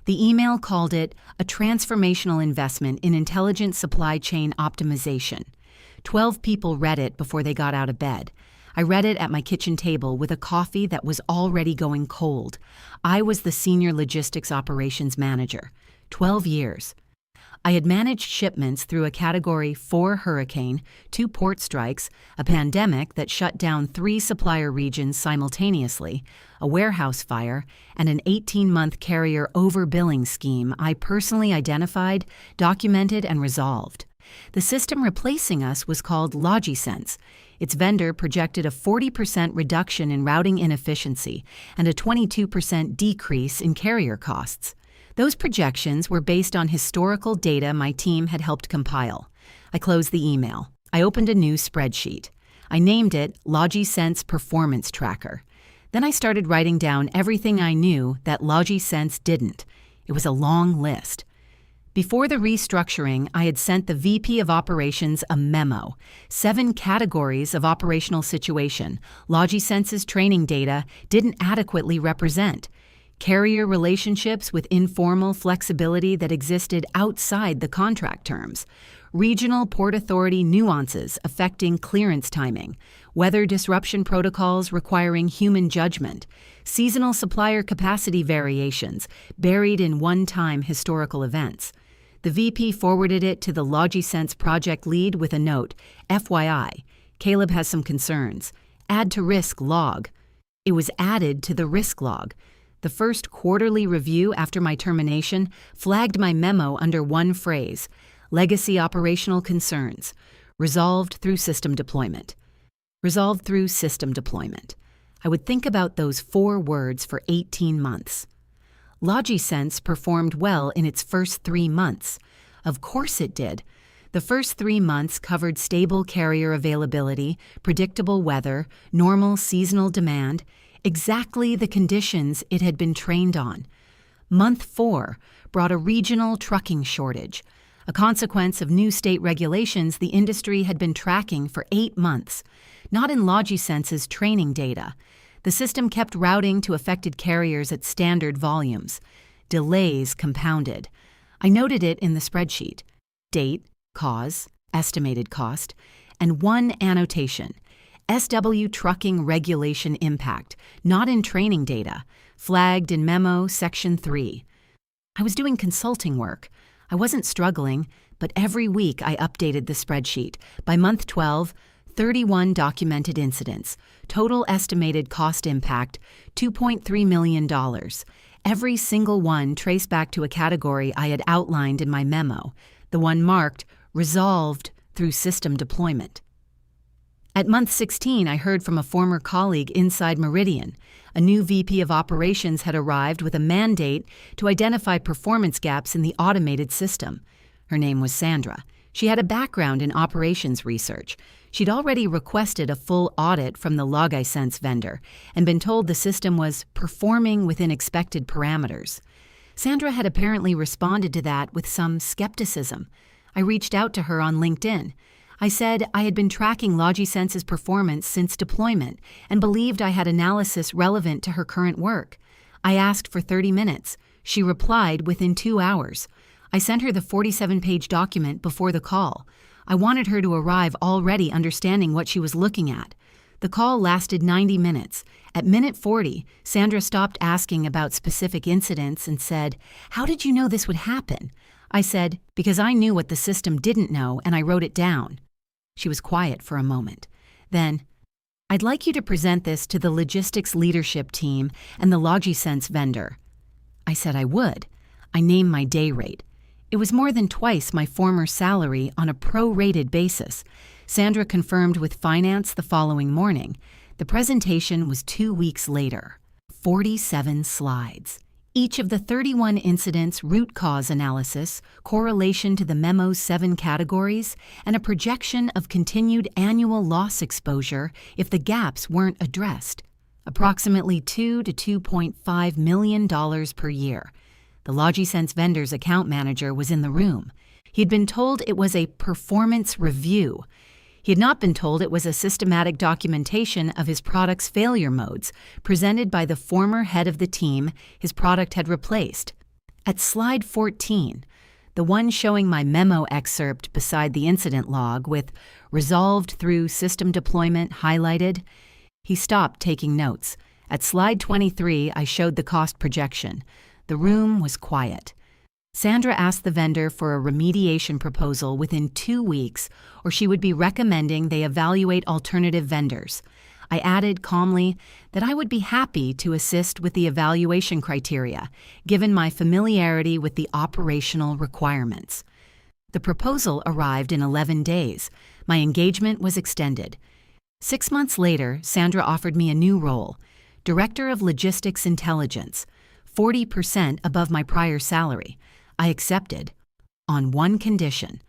The email called it a transformational investment in intelligent supply chain optimization. 12 people read it before they got out of bed. I read it at my kitchen table with a coffee that was already going cold. I was the senior logistics operations manager. 12 years. I had managed shipments through a Category 4 hurricane, 2 port strikes, a pandemic that shut down 3 supplier regions simultaneously, a warehouse fire, and an 18-month carrier overbilling scheme I personally identified, documented, and resolved. The system replacing us was called LogiSense. Its vendor projected a 40% reduction in routing inefficiency and a 22% decrease in carrier costs. Those projections were based on historical data my team had helped compile. I closed the email. I opened a new spreadsheet. I named it LogiSense Performance Tracker. Then I started writing down everything I knew that LogiSense didn't. It was a long list. Before the restructuring, I had sent the VP of Operations a memo. 7 categories of operational situation LogiSense's training data didn't adequately represent. Carrier relationships with informal flexibility that existed outside the contract terms. Regional port authority nuances affecting clearance timing. Weather disruption protocols requiring human judgment. Seasonal supplier capacity variations buried in one-time historical events. The VP forwarded it to the LogiSense project lead with a note, FYI, Caleb has some concerns. Add to risk log. It was added to the risk log. The first quarterly review after my termination flagged my memo under one phrase, legacy operational concerns, resolved through system deployment. Resolved through system deployment. I would think about those 4 words for 18 months. LogiSense performed well in its first 3 months. Of course it did. The first 3 months covered stable carrier availability, predictable weather, normal seasonal demand, exactly the conditions it had been trained on. Month 4 brought a regional trucking shortage, a consequence of new state regulations the industry had been tracking for 8 months, not in LogiSense's training data. The system kept routing to affected carriers at standard volumes. Delays compounded. I noted it in the spreadsheet. Date, cause, estimated cost, and one annotation. SW trucking regulation impact, not in training data, flagged in memo section 3. I was doing consulting work. I wasn't struggling, but every week I updated the spreadsheet. By month 12, 31 documented incidents. Total estimated cost impact, $2.3 million. Every single one traced back to a category I had outlined in my memo, the one marked resolved through system deployment. At month 16, I heard from a former colleague inside Meridian. A new VP of Operations had arrived with a mandate to identify performance gaps in the automated system. Her name was Sandra. She had a background in operations research. She'd already requested a full audit from the LogiSense vendor and been told the system was performing within expected parameters. Sandra had apparently responded to that with some skepticism. I reached out to her on LinkedIn. I said I had been tracking LogiSense's performance since deployment and believed I had analysis relevant to her current work. I asked for 30 minutes. She replied within 2 hours. I sent her the 47-page document before the call. I wanted her to arrive already understanding what she was looking at. The call lasted 90 minutes. At minute 40, Sandra stopped asking about specific incidents and said, "How did you know this would happen?" I said, "Because I knew what the system didn't know and I wrote it down." She was quiet for a moment. Then, "I'd like you to present this to the logistics leadership team and the LogiSense vendor." I said I would. I named my day rate. It was more than twice my former salary on a prorated basis. Sandra confirmed with finance the following morning. The presentation was 2 weeks later. 47 slides. Each of the 31 incidents' root cause analysis, correlation to the memo's 7 categories, and a projection of continued annual loss exposure if the gaps weren't addressed. Approximately $2 to $2.5 million per year. The LogiSense vendor's account manager was in the room. He'd been told it was a performance review. He had not been told it was a systematic documentation of his product's failure modes, presented by the former head of the team his product had replaced. At slide 14, the one showing my memo excerpt beside the incident log with resolved through system deployment highlighted, he stopped taking notes. At slide 23, I showed the cost projection. The room was quiet. Sandra asked the vendor for a remediation proposal within 2 weeks, or she would be recommending they evaluate alternative vendors. I added calmly that I would be happy to assist with the evaluation criteria, given my familiarity with the operational requirements. The proposal arrived in 11 days. My engagement was extended. 6 months later, Sandra offered me a new role, Director of Logistics Intelligence, 40% above my prior salary. I accepted, on one condition,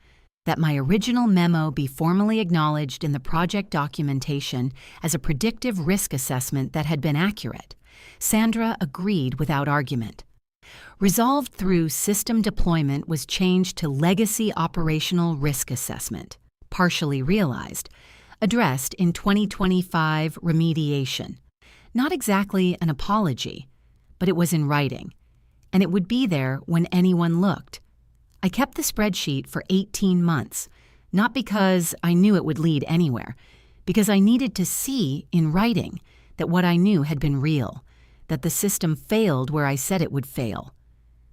that my original memo be formally acknowledged in the project documentation as a predictive risk assessment that had been accurate. Sandra agreed without argument. Resolved through system deployment was changed to legacy operational risk assessment, partially realized, addressed in 2025 remediation. Not exactly an apology, but it was in writing, and it would be there when anyone looked. I kept the spreadsheet for 18 months, not because I knew it would lead anywhere, because I needed to see in writing that what I knew had been real, that the system failed where I said it would fail.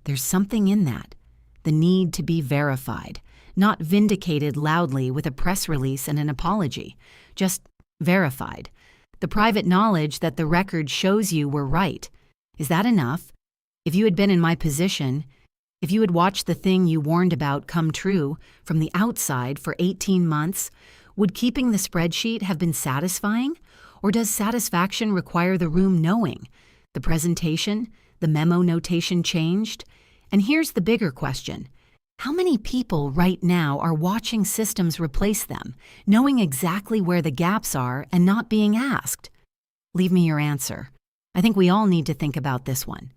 There's something in that, the need to be verified, not vindicated loudly with a press release and an apology, just verified. The private knowledge that the record shows you were right. Is that enough? If you had been in my position, if you had watched the thing you warned about come true from the outside for 18 months, would keeping the spreadsheet have been satisfying? Or does satisfaction require the room knowing? The presentation, the memo notation changed? And here's the bigger question. How many people right now are watching systems replace them, knowing exactly where the gaps are and not being asked? Leave me your answer. I think we all need to think about this one.